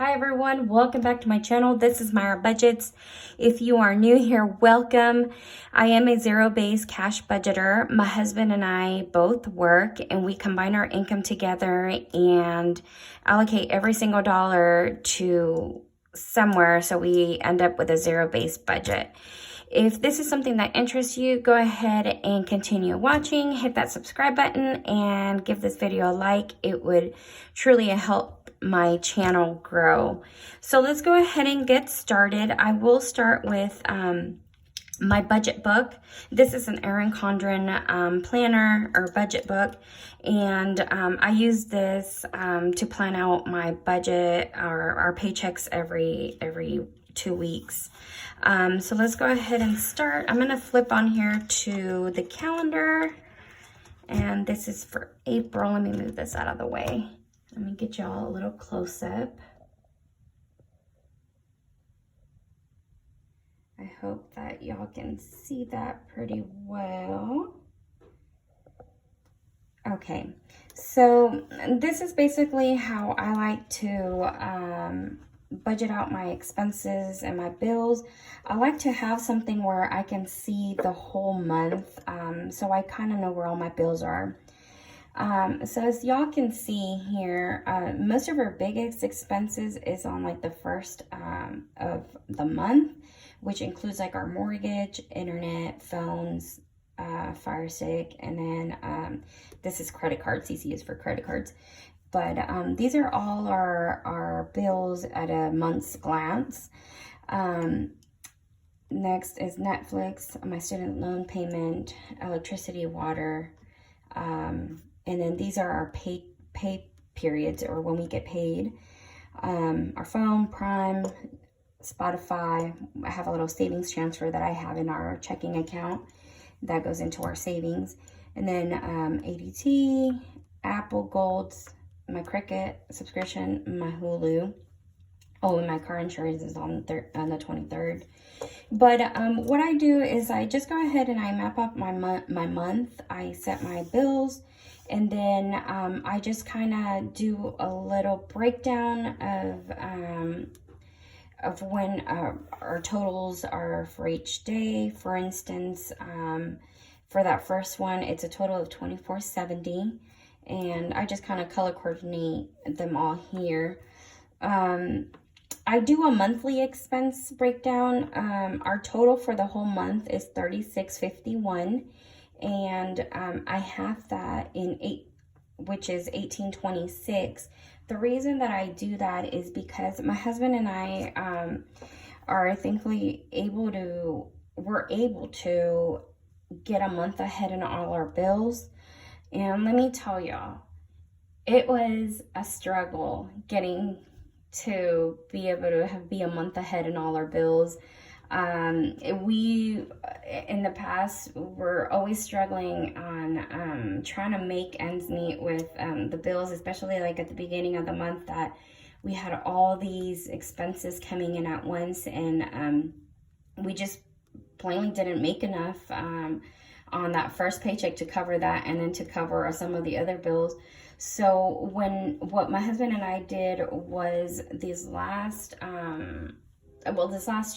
Hi everyone, welcome back to my channel. This is Myra Budgets. If you are new here, welcome. I am a zero-based cash budgeter. My husband and I both work and we combine our income together and allocate every single dollar to somewhere so we end up with a zero-based budget. If this is something that interests you, go ahead and continue watching. Hit that subscribe button and give this video a like. It would truly help my channel grow. So let's go ahead and get started. I will start with my budget book. This is an Erin Condren planner or budget book, and I use this to plan out my budget or our paychecks every 2 weeks. So let's go ahead and start. I'm gonna flip on here to the calendar, and this is for April. Let me move this out of the way. Let me get y'all a little close up. I hope that y'all can see that pretty well. Okay, so this is basically how I like to budget out my expenses and my bills. I like to have something where I can see the whole month, so I kind of know where all my bills are. So as y'all can see here, most of our biggest expenses is on like the first of the month, which includes like our mortgage, internet, phones, Fire Stick, and then this is credit card. CC is for credit cards. But these are all our bills at a month's glance. Next is Netflix, my student loan payment, electricity, water, and then these are our pay periods, or when we get paid. Our phone, Prime, Spotify. I have a little savings transfer that I have in our checking account that goes into our savings. And then ADT, Apple Golds, my Cricket subscription, my Hulu. Oh, and my car insurance is on the 23rd. But what I do is I just go ahead and I map out my month. I set my bills, and then I just kind of do a little breakdown of when our totals are for each day. For instance, for that first one, it's a total of $24.70, and I just kind of color coordinate them all here. I do a monthly expense breakdown. Our total for the whole month is $36.51, and I have that which is $18.26. The reason that I do that is because my husband and I are thankfully we're able to get a month ahead in all our bills. And let me tell y'all, it was a struggle getting to be able to be a month ahead in all our bills. We, in the past, were always struggling on trying to make ends meet with the bills, especially like at the beginning of the month, that we had all these expenses coming in at once, and we just plainly didn't make enough on that first paycheck to cover that, and then to cover some of the other bills. So what my husband and I did was this last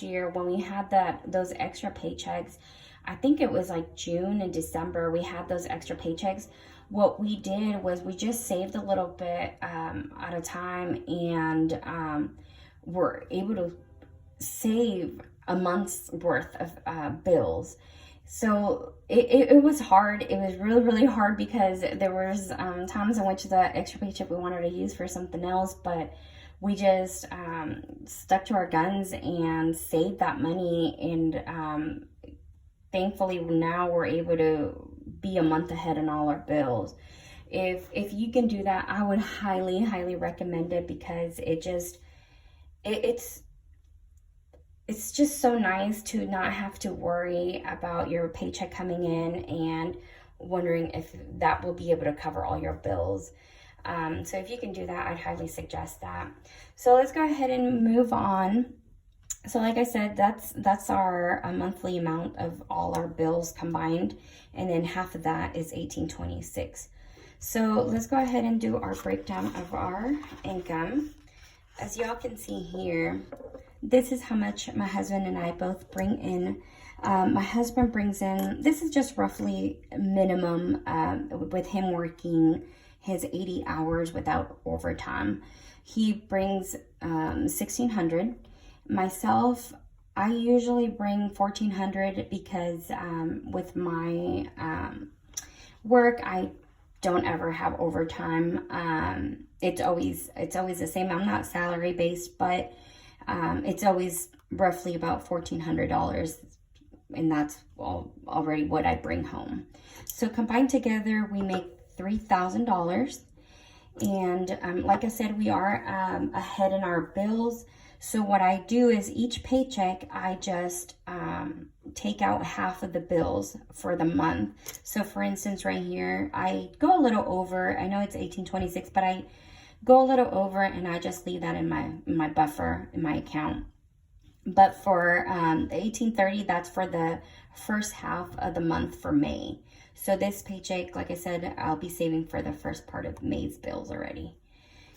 year, when we had those extra paychecks, I think it was like June and December, we had those extra paychecks. What we did was we just saved a little bit at a time, and were able to save a month's worth of bills. So it was hard. It was really, really hard, because there was times in which the extra paycheck we wanted to use for something else, but we just stuck to our guns and saved that money. And thankfully now we're able to be a month ahead in all our bills. If you can do that, I would highly, highly recommend it, because it's just so nice to not have to worry about your paycheck coming in and wondering if that will be able to cover all your bills. So if you can do that, I'd highly suggest that. So let's go ahead and move on. So like I said, that's our monthly amount of all our bills combined, and then half of that is $18.26. So let's go ahead and do our breakdown of our income. as y'all can see here, this is how much my husband and I both bring in. My husband brings in, this is just roughly minimum with him working his 80 hours without overtime. He brings $1,600. Myself, I usually bring $1,400 because with my work, I don't ever have overtime. It's always the same. I'm not salary based, but it's always roughly about $1,400, and that's already what I bring home. So combined together, we make $3,000. And like I said, we are ahead in our bills. So what I do is each paycheck, I just take out half of the bills for the month. So for instance, right here, I go a little over. I know it's $1,826, but I go a little over, and I just leave that in my buffer in my account. But for the $1,830, that's for the first half of the month for May. So this paycheck, like I said, I'll be saving for the first part of May's bills already.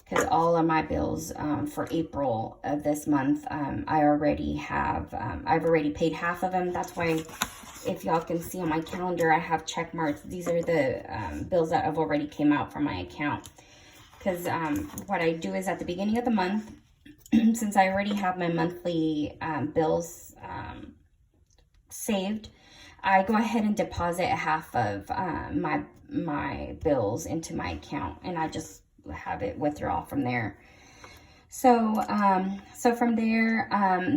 Because all of my bills for April of this month, I already have, I've already paid half of them. That's why, if y'all can see on my calendar, I have check marks. These are the bills that have already came out from my account. Because what I do is at the beginning of the month, since I already have my monthly bills saved, I go ahead and deposit half of my bills into my account, and I just have it withdraw from there. So from there,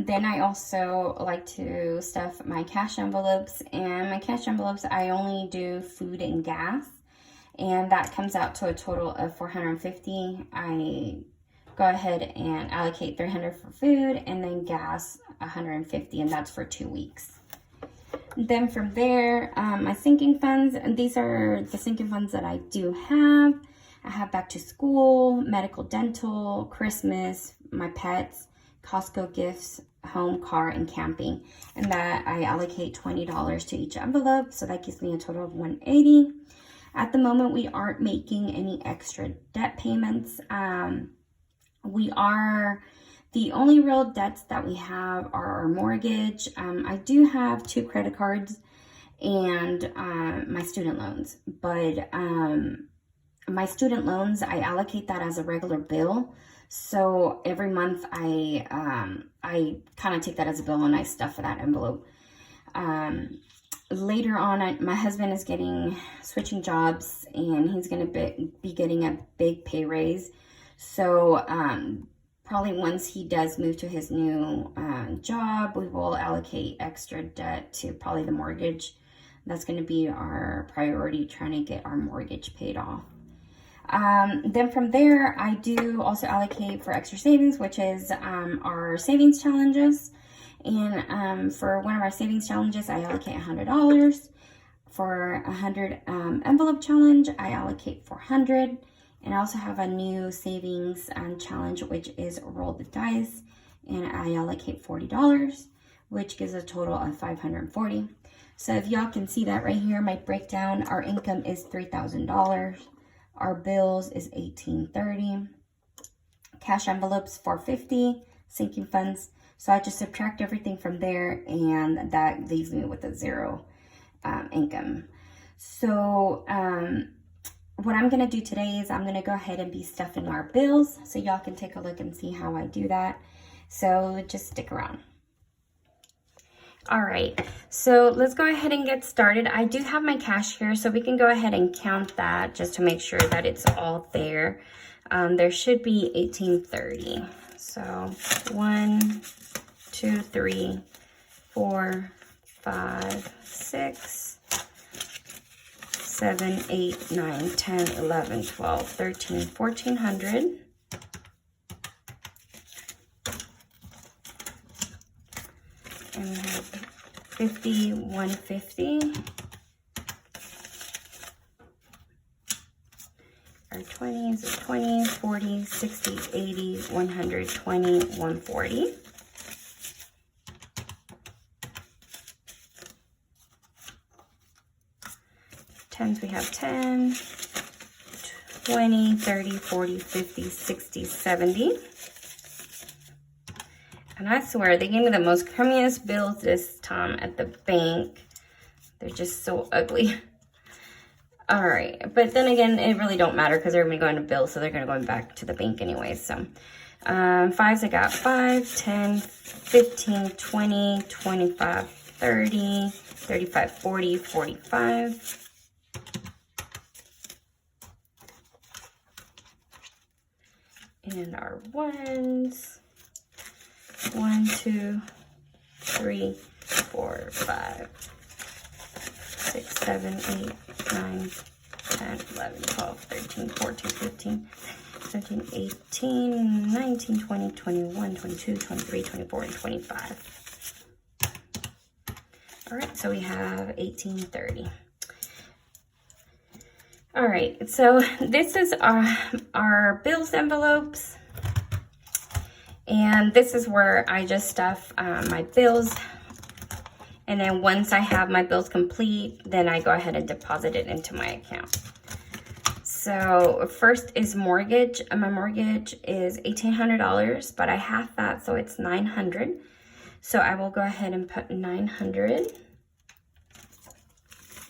then I also like to stuff my cash envelopes, and my cash envelopes, I only do food and gas, and that comes out to a total of $450. I go ahead and allocate $300 for food, and then gas $150, and that's for 2 weeks. Then from there, my sinking funds, and these are the sinking funds that I do have. I have back to school, medical, dental, Christmas, my pets, Costco gifts, home, car, and camping. And that I allocate $20 to each envelope, so that gives me a total of $180. At the moment, we aren't making any extra debt payments. The only real debts that we have are our mortgage. I do have 2 credit cards and my student loans, but my student loans, I allocate that as a regular bill. So every month I kind of take that as a bill and I stuff that envelope. Later on, my husband is switching jobs, and he's going to be getting a big pay raise. So probably once he does move to his new job, we will allocate extra debt to probably the mortgage. That's going to be our priority, trying to get our mortgage paid off. Then from there, I do also allocate for extra savings, which is our savings challenges. And for one of our savings challenges, I allocate $100. For 100 envelope challenge, I allocate $400. And I also have a new savings challenge, which is roll the dice, and I allocate $40, which gives a total of $540. So if y'all can see that right here, my breakdown, our income is $3,000. Our bills is $1,830. Cash envelopes $450. Sinking funds. So I just subtract everything from there, and that leaves me with a zero income. So what I'm going to do today is I'm going to go ahead and be stuffing our bills, so y'all can take a look and see how I do that. So just stick around. All right, so let's go ahead and get started. I do have my cash here, so we can go ahead and count that just to make sure that it's all there. There should be $1,830. So 1, 2, 3, 4, 5, 6, 7, 8, 9, 10, 11, 12, 13, $1,400. And we have 50, 150. Our 20s are 20, 40, 60, 80, 120, 140. Tens, we have 10, 20, 30, 40, 50, 60, 70. And I swear, they gave me the most crummiest bills this time at the bank. They're just so ugly. All right, but then again, it really don't matter because they're going to go into bills, so they're going to go back to the bank anyway. So fives, I got 5, 10, 15, 20, 25, 30, 35, 40, 45. And our ones. 1, 2, 3, 4, 5, 6, 7, 8, 9, 10, 11, 12, 13, 14, 15, 17, 18, 19, 20, 21, 22, 23, 24, and 25. All right, so we have 18, 30. All right, so this is our bills envelopes. And this is where I just stuff my bills. And then once I have my bills complete, then I go ahead and deposit it into my account. So first is mortgage. My mortgage is $1,800, but I have that, so it's $900. So I will go ahead and put $900.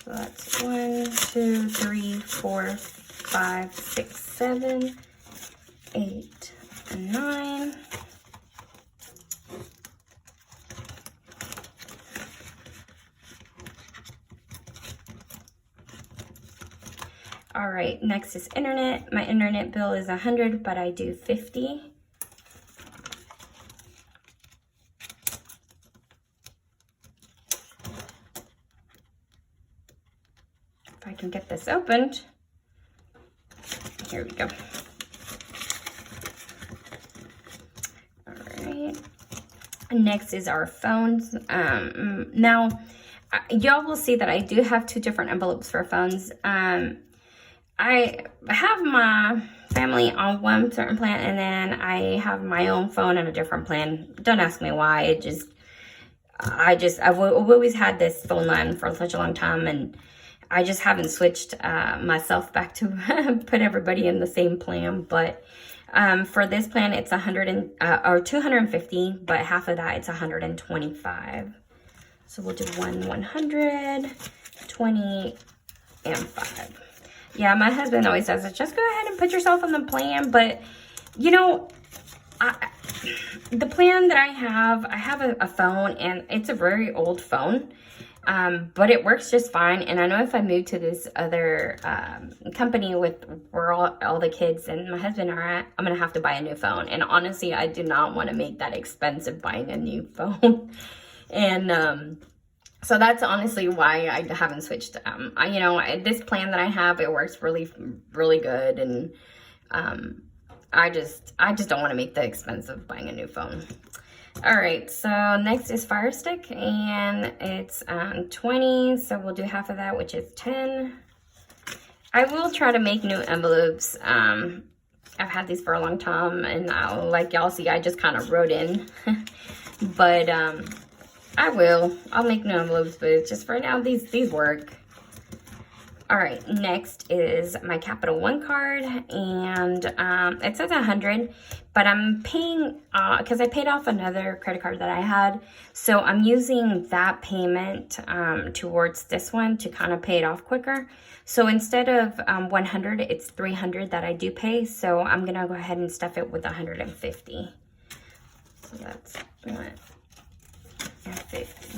So that's 1, 2, 3, 4, 5, 6, 7, 8, and 9. All right, next is internet. My internet bill is $100, but I do $50. If I can get this opened. Here we go. All right. Next is our phones. Now, y'all will see that I do have 2 different envelopes for phones. I have my family on one certain plan, and then I have my own phone on a different plan. Don't ask me why. I've always had this phone line for such a long time, and I just haven't switched myself back to put everybody in the same plan. But for this plan, it's 250, but half of that it's 125. So we'll do 100, 20, and 5. Yeah, my husband always says, just go ahead and put yourself on the plan. But, you know, the plan that I have a phone, and it's a very old phone. But it works just fine. And I know if I move to this other company with where all the kids and my husband are at, I'm going to have to buy a new phone. And honestly, I do not want to make that expensive buying a new phone. And so that's honestly why I haven't switched. This plan that I have, it works really, really good. And I just don't want to make the expense of buying a new phone. All right, so next is Fire Stick, and it's 20, so we'll do half of that, which is 10. I will try to make new envelopes. I've had these for a long time, and like y'all see, I just kind of wrote in. But I'll make new envelopes, but just for now, these work. All right, next is my Capital One card, and it says 100, but I'm paying, because I paid off another credit card that I had, so I'm using that payment towards this one to kind of pay it off quicker. So instead of 100, it's 300 that I do pay, so I'm gonna go ahead and stuff it with 150. So that's 150.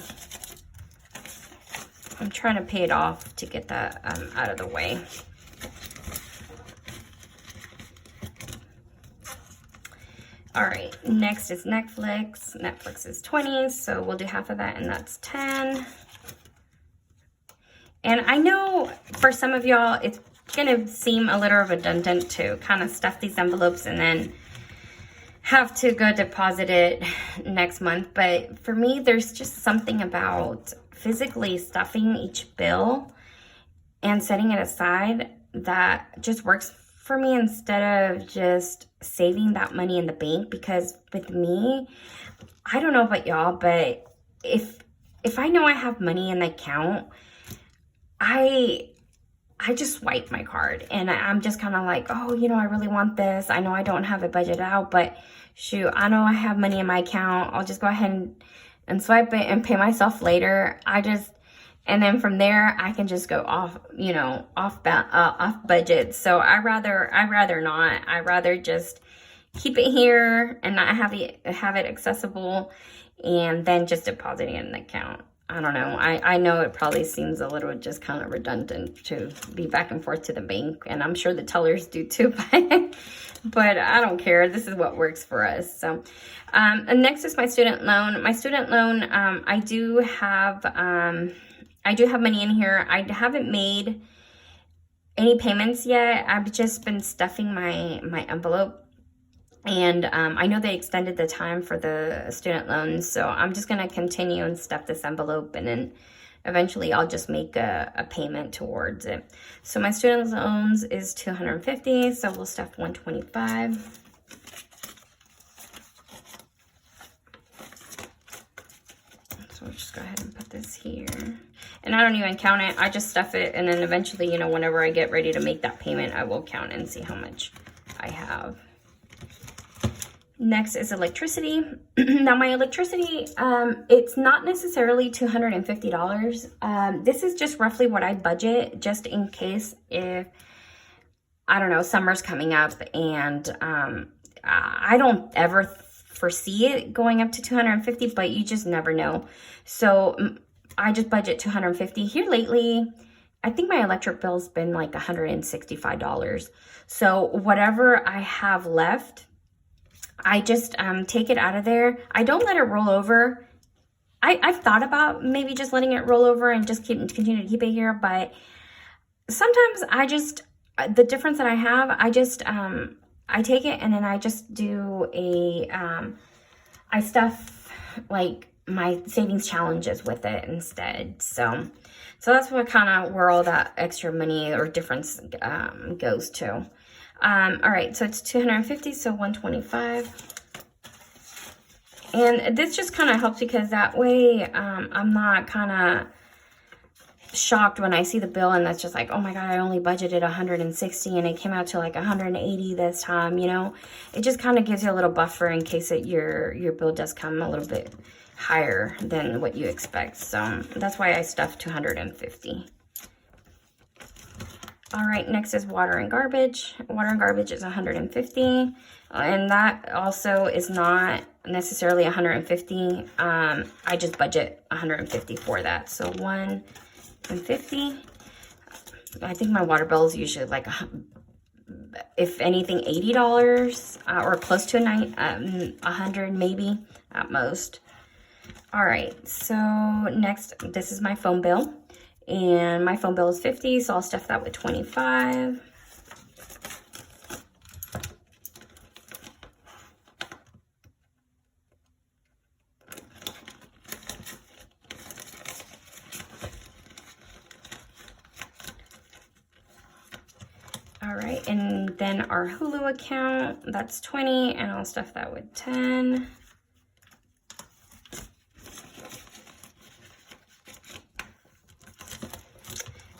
I'm trying to pay it off to get that out of the way. All right, next is Netflix. Netflix is 20, so we'll do half of that, and that's 10. And I know for some of y'all, it's gonna seem a little redundant to kind of stuff these envelopes and then have to go deposit it next month. But for me, there's just something about physically stuffing each bill and setting it aside that just works for me instead of just saving that money in the bank. Because with me, I don't know about y'all, but if I know I have money in the account, I just swipe my card, and I'm just kind of like, oh, I really want this. I know I don't have it budgeted out, but shoot, I know I have money in my account. I'll just go ahead and swipe it and pay myself later. And then from there, I can just go off, you know, off budget. So I rather not. I rather just keep it here and not have it accessible, and then just depositing it in the account. I don't know. I know it probably seems a little just kind of redundant to be back and forth to the bank, and I'm sure the tellers do too, but I don't care. This is what works for us. So, and next is my student loan. My student loan, I do have money in here. I haven't made any payments yet. I've just been stuffing my envelope. And I know they extended the time for the student loans, so I'm just going to continue and stuff this envelope, and then eventually I'll just make a payment towards it. So my student loans is $250, so we'll stuff $125. So we'll just go ahead and put this here. And I don't even count it. I just stuff it, and then eventually, you know, whenever I get ready to make that payment, I will count and see how much I have. Next is electricity. Now my electricity, it's not necessarily $250. This is just roughly what I budget, just in case if, I don't know, summer's coming up, and I don't ever foresee it going up to $250, but you just never know. So I just budget $250. Here lately, I think my electric bill's been like $165. So whatever I have left, I just take it out of there. I don't let it roll over. I've thought about maybe just letting it roll over and just continue to keep it here, but sometimes the difference that I have, I take it and then I just do I stuff like my savings challenges with it instead. So that's what kind of where all that extra money or difference goes to. All right, so it's $250, so $125. And this just kind of helps because that way I'm not kind of shocked when I see the bill and that's just like, oh my God, I only budgeted $160 and it came out to like $180 this time, you know. It just kind of gives you a little buffer in case that your bill does come a little bit higher than what you expect. So that's why I stuffed $250. All right, next is water and garbage. Water and garbage is $150, and that also is not necessarily $150. I just budget $150 for that. So $150. I think my water bill is usually like, if anything, $80 or close to $100 maybe at most. All right, so next, this is my phone bill. And my phone bill is $50, so I'll stuff that with $25. All right, and then our Hulu account, that's $20, and I'll stuff that with $10.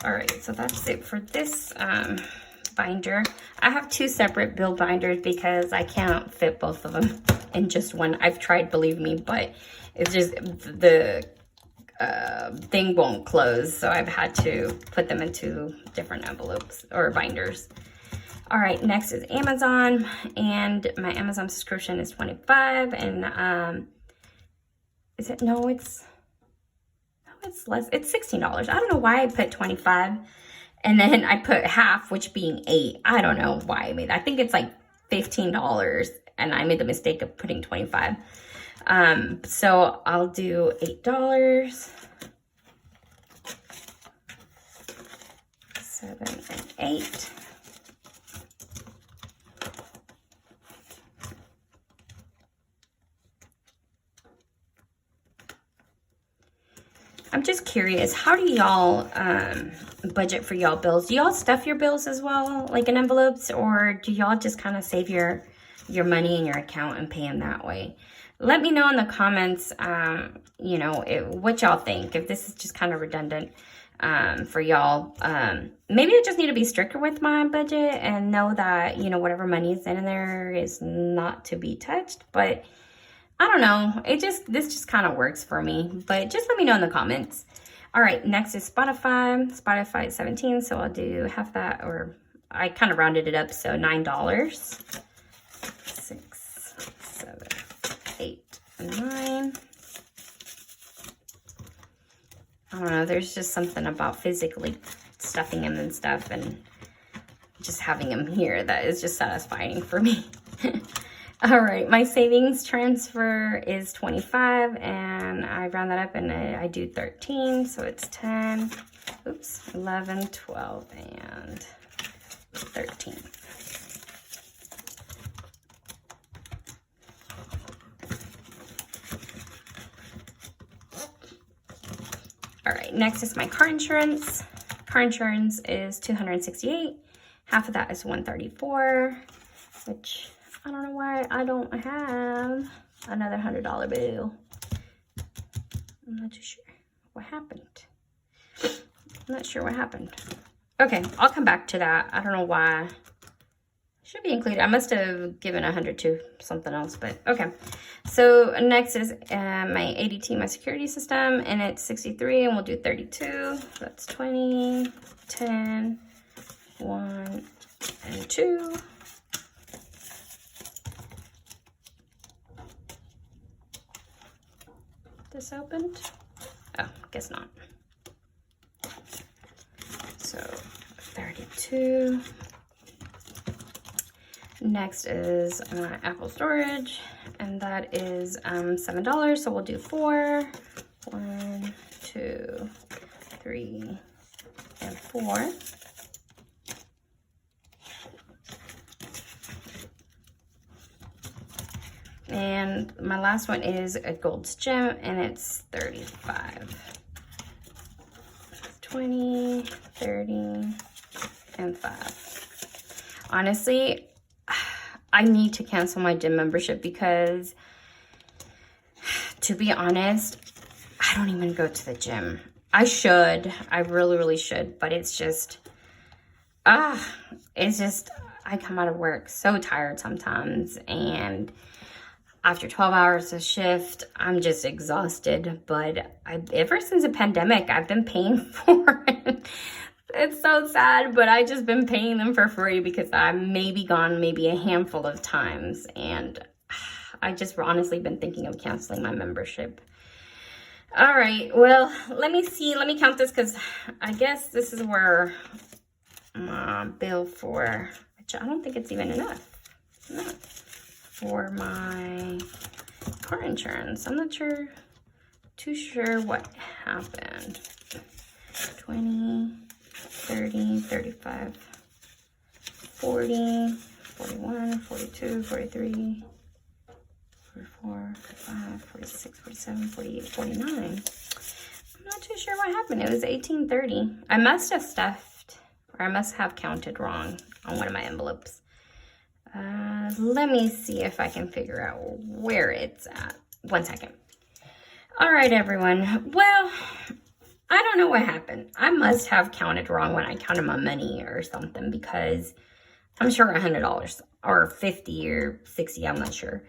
All right, so that's it for this binder. I have two separate bill binders because I can't fit both of them in just one. I've tried, believe me, but it's just the thing won't close. So I've had to put them into different envelopes or binders. All right, next is Amazon, and my Amazon subscription is $25, and is it, no, it's less, it's $16. I don't know why I put $25 and then I put half, which being $8. I don't know why I made that. I think it's like $15 and I made the mistake of putting $25. So I'll do $8, 7 and 8. I'm just curious, how do y'all budget for y'all bills? Do y'all stuff your bills as well, like in envelopes, or do y'all just kind of save your money in your account and pay them that way? Let me know in the comments, you know, what y'all think, if this is just kind of redundant. for y'all. Maybe I just need to be stricter with my budget and know that, you know, whatever money is in there is not to be touched. But I don't know. This just kind of works for me. But just let me know in the comments. All right, next is Spotify. Spotify is 17, so I'll do half that, or I kind of rounded it up, so $9. 6, 7, 8, 9. I don't know, there's just something about physically stuffing them and stuff and just having them here that is just satisfying for me. All right, my savings transfer is 25, and I round that up and I do 13, so it's 10, 11, 12, and 13. All right, next is my car insurance. Car insurance is $268. Half of that is $134, which I don't know why I don't have another $100 bill. I'm not too sure what happened. I'm not sure what happened. Okay, I'll come back to that. I don't know why. Should be included. I must have given 100 to something else, but okay. So next is my ADT, my security system, and it's 63, and we'll do 32. That's 20, 10, 1, and 2. This opened? Oh, guess not. So 32. Next is my Apple storage, and that is $7. So we'll do 4. 1, 2, 3, and 4. And my last one is a Gold's Gym, and it's 35. 20, 30, and 5. Honestly, I need to cancel my gym membership because, to be honest, I don't even go to the gym. I should. I really, really should. But it's just, I come out of work so tired sometimes, and after 12 hours of shift, I'm just exhausted. But ever since the pandemic, I've been paying for it. It's so sad, but I just been paying them for free because I'm maybe gone maybe a handful of times. And I just honestly been thinking of canceling my membership. All right, well, let me see. Let me count this because I guess this is where my bill for, which I don't think it's even enough. No. For my car insurance. I'm not too sure what happened. 20, 30, 35, 40, 41, 42, 43, 44, 45, 46, 47, 48, 49. I'm not too sure what happened. It was 1830. I must have stuffed, or I must have counted wrong on one of my envelopes. Let me see if I can figure out where it's at. 1 second. All right, everyone. Well, I don't know what happened. I must have counted wrong when I counted my money or something, because I'm sure $100 or 50 or 60, I'm not sure.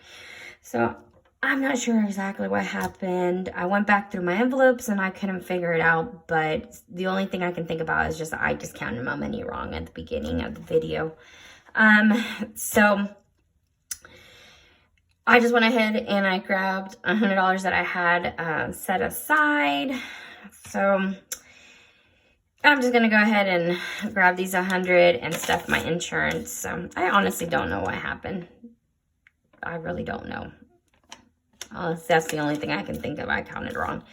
So I'm not sure exactly what happened. I went back through my envelopes and I couldn't figure it out, but the only thing I can think about is just I just counted my money wrong at the beginning of the video. So I just went ahead and I grabbed $100 that I had set aside. So I'm just going to go ahead and grab these 100 and stuff my insurance. I honestly don't know what happened. I really don't know. That's the only thing I can think of. I counted wrong.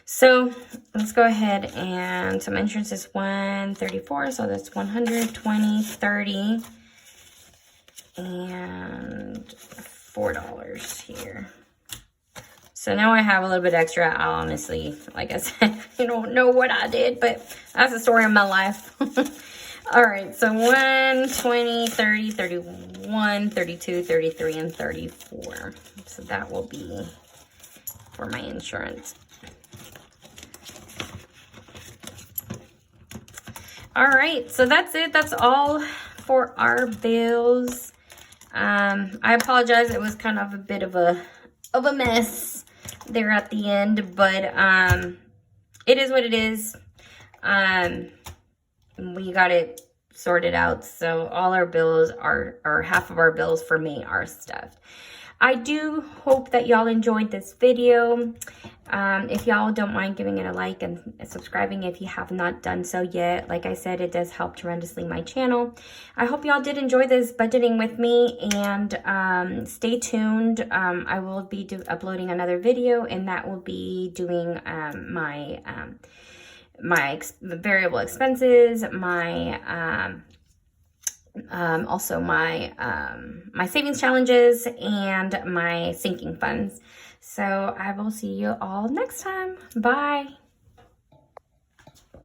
So let's go ahead and, so my insurance is $134. So that's 120, 30, and $4 here. So now I have a little bit extra. I honestly, like I said, I don't know what I did, but that's the story of my life. All right, so 120, 30, 31, 32, 33, and 34. So that will be for my insurance. All right, so that's it. That's all for our bills. I apologize. It was kind of a bit of a mess there at the end, but it is what it is. We got it sorted out, so all our bills are, or half of our bills for me are stuffed. I do hope that y'all enjoyed this video. If y'all don't mind giving it a like and subscribing if you have not done so yet. Like I said, it does help tremendously my channel. I hope y'all did enjoy this budgeting with me, and stay tuned. I will be uploading another video, and that will be doing my variable expenses, my also my my savings challenges, and my sinking funds. So I will see you all next time. Bye.